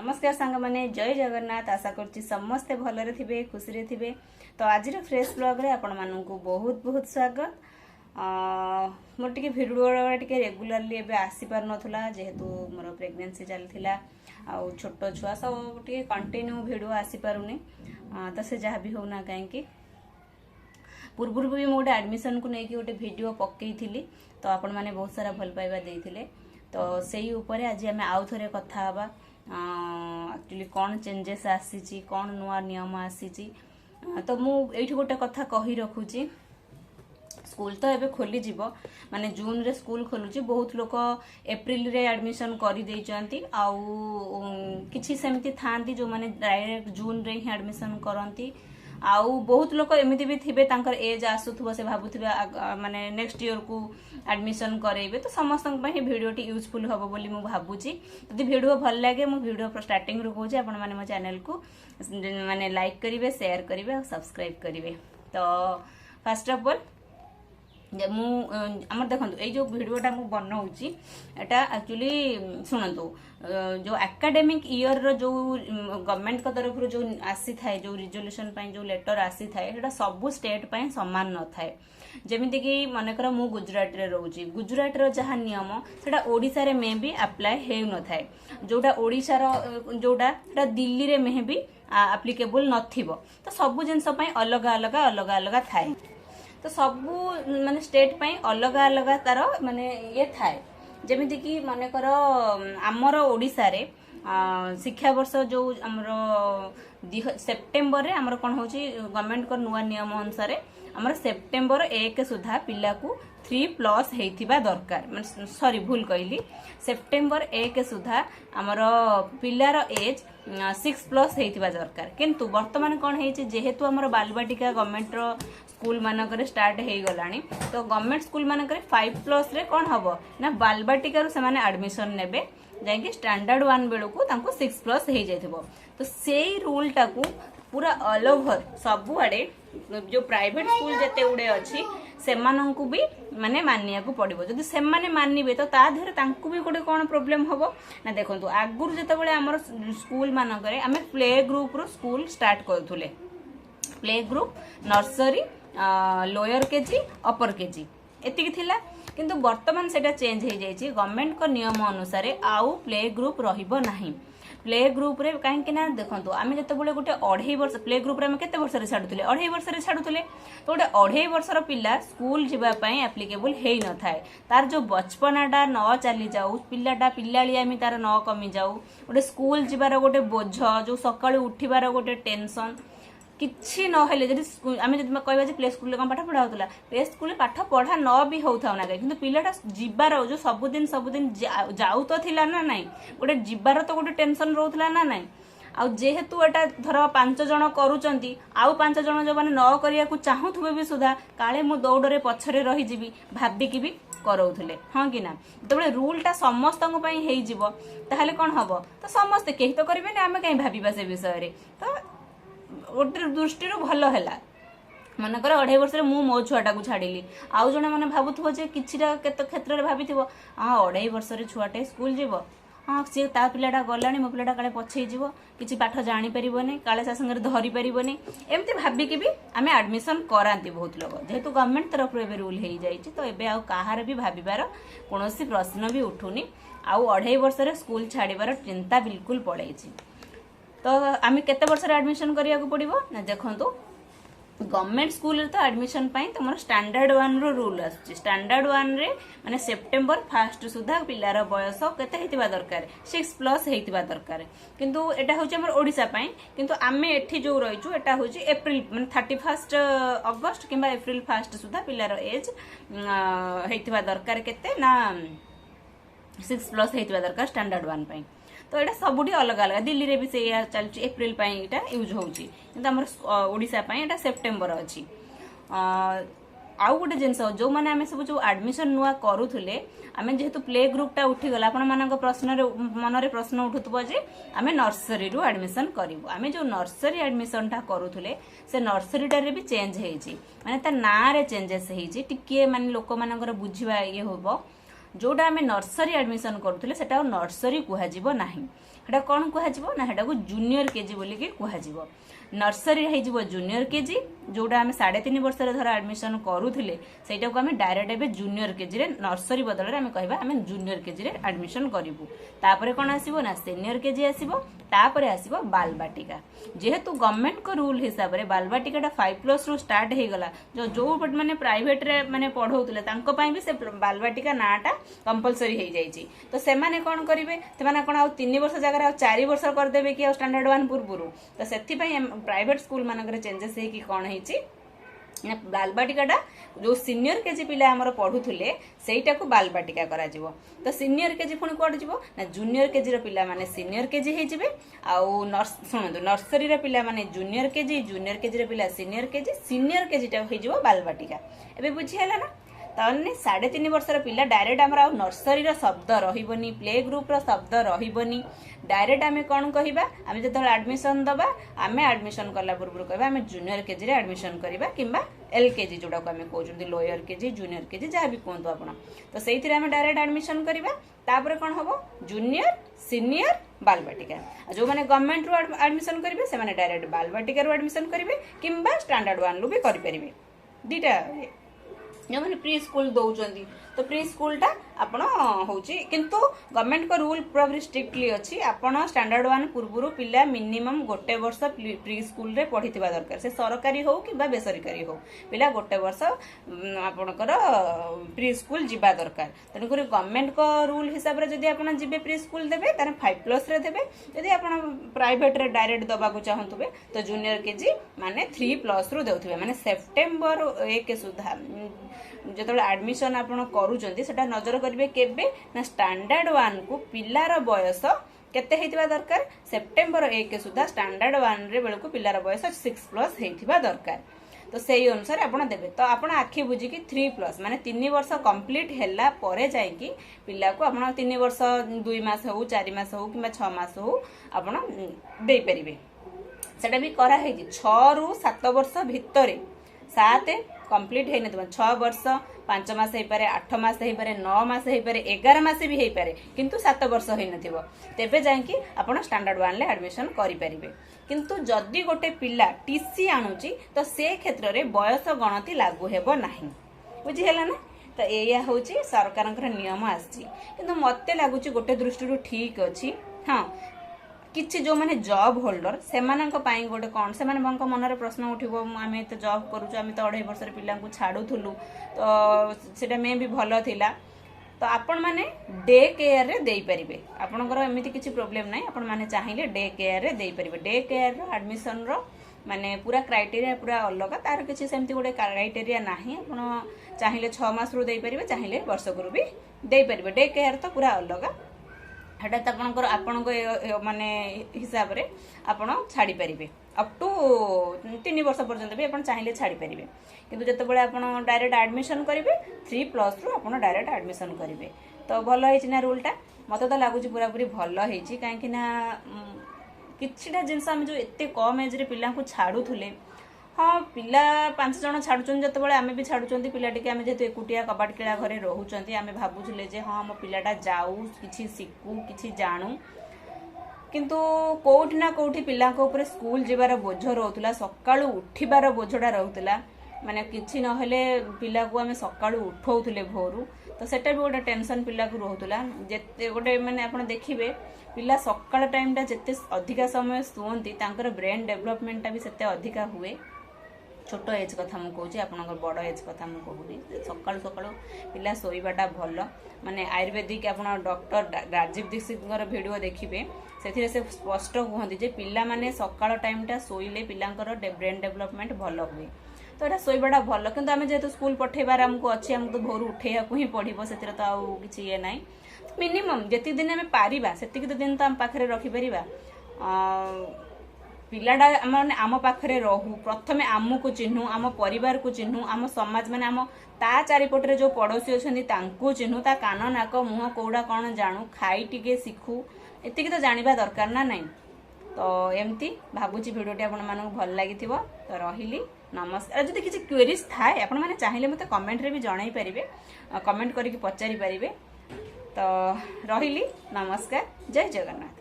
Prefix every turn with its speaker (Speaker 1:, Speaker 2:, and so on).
Speaker 1: नमस्कार सांग माने जय जगन्नाथ। आशा करछि समस्ते भलरे थिबे खुशी रे थिबे। तो आज फ्रेश ब्लॉग रे आपण माननकु बहुत बहुत स्वागत। मोर टिके भिडियो टिके रेगुलरली एबे आसी पार नथुला जेहेतु मोर प्रेगनेंसी चलथिला आ छोट छुआ सब टिके कंटिन्यू भिडियो आसी पारुनी। तो से जहाँ भी होना कहीं पूर्व भी मोटे एडमिशन को लेकिन गोटे वीडियो पकई थी तो आपण मैंने बहुत सारा भल पाइबा देइथिले। तो सेही ऊपर आज आम आउ थे कथा हवा एक्चुअली कौन चेंजेस आसी कौन नुआ नियम आसी। तो मुझे गोटे कथा कही रखुची स्कूल तो एबे खोली जीवो माने जून रे स्कूल खोलुची। बहुत लोग एप्रिल रे एडमिशन करी देइचंती आउ किछि सेमती थांती जो माने डायरेक्ट जून रे ही एडमिशन करंती। आउ बहुत लोग एमती भी थे तांकर एज आसुथबो से भाबुथिबे माने नेक्स्ट ईयर को एडमिशन करेइबे। तो समस्त वीडियो टी यूजफुल हबो बोली मु भाबुची। यदि वीडियो भल लागे मु वीडियो स्टार्टिंग रो कहूची आपण माने मो चैनल को माने लाइक करिवे शेयर करिवे और सब्सक्राइब करिवे। तो फर्स्ट ऑफ ऑल आमर देखो ये जो भिडियोटा मु बनाऊँगी एटा एक्चुअली शुणु जो एकेडमिक ईयर रो जो गवर्नमेंट का तरफ जो आसी थाए जो रिजोल्यूशन जो लेटर आसी थाए सेटा सबु स्टेट पाई समान न थाए। जेमिति कि मनकर मु गुजरात रे रहूची गुजरात रो जहाँ नियम सेटा ओडिसा रे मे भी अप्लाई हे न थाए। जोटा ओडिसा रो जोटा सेटा दिल्ली रे मे भी एप्लीकेबल नथिबो। तो सबु जिंस पई अलग अलग अलग अलग थाए। तो सबू माने स्टेट पाई अलग अलग तार माने ये थाए। जेमिति कि मनकर आमर ओडिसा रे शिक्षा वर्ष जो आमर सेप्टेम्बर रे आमर कोन होची गवर्नमेंट को नुआ नियम अनुसार आमर सेप्टेम्बर 1 सुधा पिला को 3+ हेइथिबा दरकार। माने सॉरी भूल कहली सेप्टेम्बर 1 सुधा आमर पिलार एज 6+ हेइथिबा दरकार। किंतु वर्तमान कोन हेइची जेहेतु आमर बालबाटिका गवर्नमेंट रो स्कूल मानक स्टार्ट हो गलानी। तो गवर्नमेंट स्कूल मानक 5+ रे कौन हम ना बालबाटिका से माने एडमिशन नेबे जाकि स्टैंडर्ड 1 बेलू को 6+ हो जाइथिबो। तो सेही रूल टाकू पूरा ऑल ओवर सबु आडे जो प्राइवेट स्कूल जते उडे अछि सेमानंकु भी माने मानिया को पड़िबो। जदि से माने मानिबे तो ता धरे तांकु भी गोटे कोन प्रॉब्लम हबो ना। देखंतु आगुर जते बेले हमर स्कूल मानक रे हमें प्ले ग्रुप रो स्कूल स्टार्ट करथुले। Play group nursery lower KG upper KG एतिकी थिला। किंतु वर्तमान सेटा चेंज हो जाइए गवर्नमेंट को नियम अनुसार आउ प्ले ग्रुप रहिबो नाही। प्ले ग्रुप रे कहीं ना देखो आम जो गोटे 2.5 वर्ष प्ले ग्रुप रे आम केते वर्ष रे छाडुतले 2.5 वर्ष रे छाडुतले। तो गोटे 2.5 वर्षर पिला स्कूल जीवा पई एप्लीकेबल हेई न थाए। तार जो बचपनाटा न चली जाऊ पिलाटा पिलालियामी तार न कमी जाऊ गोटे स्कूल जीवार गोटे बोझ जो सकाळु उठिबार गोटे टेंशन किछि न हेले जदि आमे जदि कहबा जे प्ले स्कूल कम पाठ पढ़ा होतला प्ले स्कूल पाठ पढ़ा न भी होउथाउ ना किंतु पिलाटा जिबार जो सबुदिन जाऊ तो थिला ना नाही गोटे जिबार तो गोटे टेंशन रहउथला ना नाही। आ जेहेतु एटा धर 5 जण करूचंती आउ 5 जण जो माने न करिया को चाहुथबे भी सुधा काले मु दौड़रे पछरे रही जीवी भाबी की भी करौथले। हां कि ना तबले रूलटा समस्त को पई हेई जीवो ताहले कोन हबो तो समस्त केही तो करबे ना आमे काई भाबीबा से विषय रे। तो गोटे दृष्टि भल है मनकर 2.5 वर्ष मु मो छुआटा को छाड़ी आउ जने मैंने भावुव जे किछिटा केत क्षेत्र में भाभी हाँ 2.5 वर्ष छुआटे स्कूल जीव हाँ सी ता पिलाटा गलानी मो पिलाटा काले पछे जीव किछि पाठ जानी परिबोनी काले सा संगे धरी परिबोनी एमती भाबिकी भी आमे एडमिशन करांती बहुत लोग जेहेतु गवर्नमेंट तरफ रे रूल हो जाइए। तो एबे आउ कहार भी भाबिबार कोनोसी प्रश्न भी उठुनी आउ 2.5 वर्ष स्कूल छाड़ीबार चिंता बिल्कुल पड़ेछि। तो आमे केते वर्ष रे एडमिशन करिया को पड़िबो ना देखंतु गवर्नमेंट स्कूल रे तो एडमिशन पई तमर स्टैंडर्ड 1 रो रूल आछि। स्टैंडर्ड 1 रे माने सेप्टेम्बर 1 सुधा पिलार बयस केते हेतिबा दरकार 6+ हेतिबा दरकार। किंतु एटा होची हमर ओडिसा पई किंतु आमे एठी जो रहिचु एटा होची एप्रिल माने 31 अगस्त किबा एप्रिल 1 सुधा पिलार एज हेतिबा दरकार केते ना 6+ हेतिबा दरकार स्टैंडर्ड 1 पई। तो यहाँ सबुठी अलग अलग दिल्ली रे भी से चलती एप्रिल यहाँ यूज होमर ओडिशा यहाँ सेप्टेम्बर अच्छी। आउ गोटे जिनस जो मैंने आम सब जो एडमिशन नुआ करूले आम जेहेतु प्ले ग्रुपटा उठीगला आपण प्रश्न मन में प्रश्न उठुव जे आम नर्सरी रु एडमिशन करूँ। आम जो नर्सरी एडमिशनटा करूले से नर्सरीटारे भी चेंज होती माने ना रे चेंजेस होती टिके माने लोक मानकर बुझिबा ये होबो जोटा आम नर्सरी एडमिशन करूले सेटा नर्सरी कुहाजिबो नाही। हेटा कौन कह ना हेटा को जूनियर केजी बोलिकी कह नर्सरी हो जूनियर केजी जोटा आम 3.5 वर्ष धर एडमिशन करूले सेटा को आम डायरेक्ट एबे जूनियर केजी रे नर्सरी बदल आम कहबा आम जूनियर केजी रे एडमिशन करिवु तापरे कोन आसीबो ना सीनियर केजी आसीबो तापरे आसीबो बालबाटिका जेहेतु गवर्नमेंट को रूल हिसाब रे बालबाटिका टा 5+ रु स्टार्ट हे गला जो माने प्राइवेट रे माने पढौतले तांको पई भी से बालबाटिका नाटा कंपलसरी हे जाईची तो से माने कोन करिवे से माने कोन आ 3 वर्ष जगह आ 4 वर्ष कर देबे कि स्टैंडर्ड 1 पूर्वरु तो सेथि पई प्राइवेट स्कूल मानकर चेंजेस हे कि कोन हेची बालबाटिका जो सीनियर केजी पिला आमर पढ़ुले सेटा को बालबाटिका करा जिवो तो सीनियर केजी पुणी कोड जिवो ना जूनियर केजी रो पिला माने सीनियर केजी हे जिवे आउ सुनंदु नर्सरी रो पिला माने जूनियर केजी रो पिला सीनियर केजी टा हे जिवो बालबाटिका एबे बुझी हला ना ताने 3.5 वर्षर पिला डायरेक्ट आमर आ नर्सरी रो शब्द रहिबनी प्ले ग्रुप रो शब्द रहिबनी डायरेक्ट आमे कोन कहिबा आमे जतल एडमिशन दबा आमे एडमिशन करला पूर्व कहबा आमे जूनियर केजी रे एडमिशन करिबा किंबा एलकेजी जोडा को आमे कहउछन लोअर केजी जूनियर केजी जा भी कोंतो आपण तो सेइथिरे आमे डायरेक्ट एडमिशन करिबा तापरे कोन हबो जूनियर सीनियर बालबाटिका जो माने गवर्नमेंट रो एडमिशन करिवे से माने डायरेक्ट बालबाटिका रो एडमिशन करिवे किंबा स्टैंडर्ड 1 लो भी करि परिवे दीटा जो मैंने प्री स्कूल दौरान तो प्री स्कूल टा आपण होची किंतु गवर्नमेंट को रूल पूरा स्ट्रिक्टली अच्छी आपण स्टैंडर्ड 1 पूर्व पिला मिनिमम गोटे वर्ष प्री स्कूल रे पढ़िथिबा दरकार से सरकारी हो कि बेसरकारी हो पिला गोटे वर्ष आपणकर प्री स्कूल जीवा दरकार तेणुक गवर्नमेंट को रूल हिसाब रे जदि आपण जिबे प्री स्कूल देबे ताने 5+ रे देबे जदि आपण प्राइवेट रे डायरेक्ट दबा को चाहंतुबे तो जूनियर केजी माने 3+ रु देउथिबे माने सेप्टेम्बर 1 सुधा जतले एडमिशन आपण करूचंती सेटा नजर करिवे केबे ना स्टैंडर्ड 1 को पिलार बयस केते हेतिबा दरकार सेप्टेम्बर 1 सुधा स्टैंडर्ड 1 रे बेलको पिलार बयस 6+ हेतिबा दरकार तो सेही अनुसार आपण देबे तो आपण आखि बुझी कि 3+ माने 3 वर्ष कंप्लीट हेला परे जाय कि पिला को आपण 3 वर्ष 2 मास हो 4 मास हो किबा 6 मास हो आपण देई परिबे सेटा भी करा हे कि 6 रु 7 वर्ष भितरे 7 कंप्लीट है न 6 वर्ष 5 मास हे पारे 8 मास हे पारे 9 मास हे पारे 11 मास भी हे पारे किंतु 7 वर्ष हे नथिबो तेबे जाय कि आपण स्टैंडर्ड 1 ले एडमिशन करि परिबे किंतु जदि गोटे पिला टीसी आनुची तो से क्षेत्र रे बयस गणति लागू हेबो नाही बुझी हैला ना तो एया होची सरकारनकर नियम आछि किंतु मते लागुची गोटे दृष्टि ठीक अछि हां किछि जो माने जॉब होल्डर से मानक पाई गोटे कोन से माने बंक मनरे प्रश्न उठिबो आमे तो जॉब करूछु आमे तो 2.5 वर्ष रे पिला को छाडुथुलु तो सेटा मे भी भलो थिला तो आपण माने डे केयर रे देई परिबे आपनकर एमिति किछि प्रॉब्लम नै आपण माने चाहिले डे केयर रे देई परिबे डे केयर रो एडमिशन रो माने पूरा क्राइटेरिया पूरा अलग तार किछि सेमति गोटे क्राइटेरिया नाही आपण चाहिले 6 मास रो देई परिबे चाहिले वर्ष गुरु भी देई परिबे डे केयर तो पूरा अलग हटा आपणकर आपण माने हिसाब रे आपण छाड़ी परिबे अप टू 3 वर्ष पर्यंत भी आपण चाहिए छाड़ी परिबे किंतु जते बेले आपण डायरेक्ट एडमिशन करिवे 3+ रु आपण डायरेक्ट एडमिशन करिवे तो भलो हेछि ना रूल टा मते तो लागुची पूरा पूरी भलो हेछि काहे कि ना किछिटा जिंस हम जो एते कम एज रे पिला को छाडुथुले हाँ पिला 5 जन छाड़ुचन जते बेले आमे भी छाड़ुचंती पिला टिके आमे जेतु एकुटिया कबाट केला घरे रहउचंती आमे भाबुछले जे हां मो पिलाटा जाऊ किछि सिकू किछि जानू किंतु कोउठ ना कोउठी पिला को ऊपर स्कूल जेबार बोझ रहउतला सकाळू उठिबार बोझडा रहउतला माने किछि न हेले पिला को आमे सकाळू उठौतले भोरू तो सेटा भी गोटे टेंशन पिला को रहउतला जेते गोटे माने आपण देखिबे पिला सकाळ टाइम टा जेते अधिका समय सुवंती तांकर ब्रेन डेवलपमेंट टा भी सेते अधिका हुए छोट एज कथा मु कहूँ आपनकर बड़ एज कथा मु कहूनी सकाळू सकाळू पिला सोईबाटा भल माने आयुर्वेदिक आपन डॉक्टर राजीव दीक्षित वीडियो देखिबे से स्पष्ट कहते जे पिला माने सकाळ टाइम टा सोईले पिलांकर ब्रेन डेवलपमेंट भल हुए तो एटा सोईबाटा भल किंतु आमे जेहेतु स्कूल पठेबार हमको अच्छी हमको तो भोर उठेया को ही पड़िबो सेतिर तो आउ किछि ये नाही मिनिमम जेति दिन आमे पारिबा सेति दिन तो हम पाखरे रखि परिबा पिलाडा माने आम पाखरे रहू प्रथमे आमको चिन्हू आम परिवार को चिन्हू आम समाज माने आम ता चारिपटे जो पड़ोसी अच्छी तांको चिन्हू ता कान नाक मुह कौड़ा कौन जानू खाई टिके शिखू एति तो जानिबा दरकार ना नहीं तो एमती भाबुची भिडियोटी आपण मानक भल लगी तो रहिली नमस्कार जदि किसी क्वेरीज थाए आपण माने चाहिए मते कमेंट रे भी जणाई परिबे कमेंट करके पचारि परिबे तो रहिली नमस्कार जय जगन्नाथ।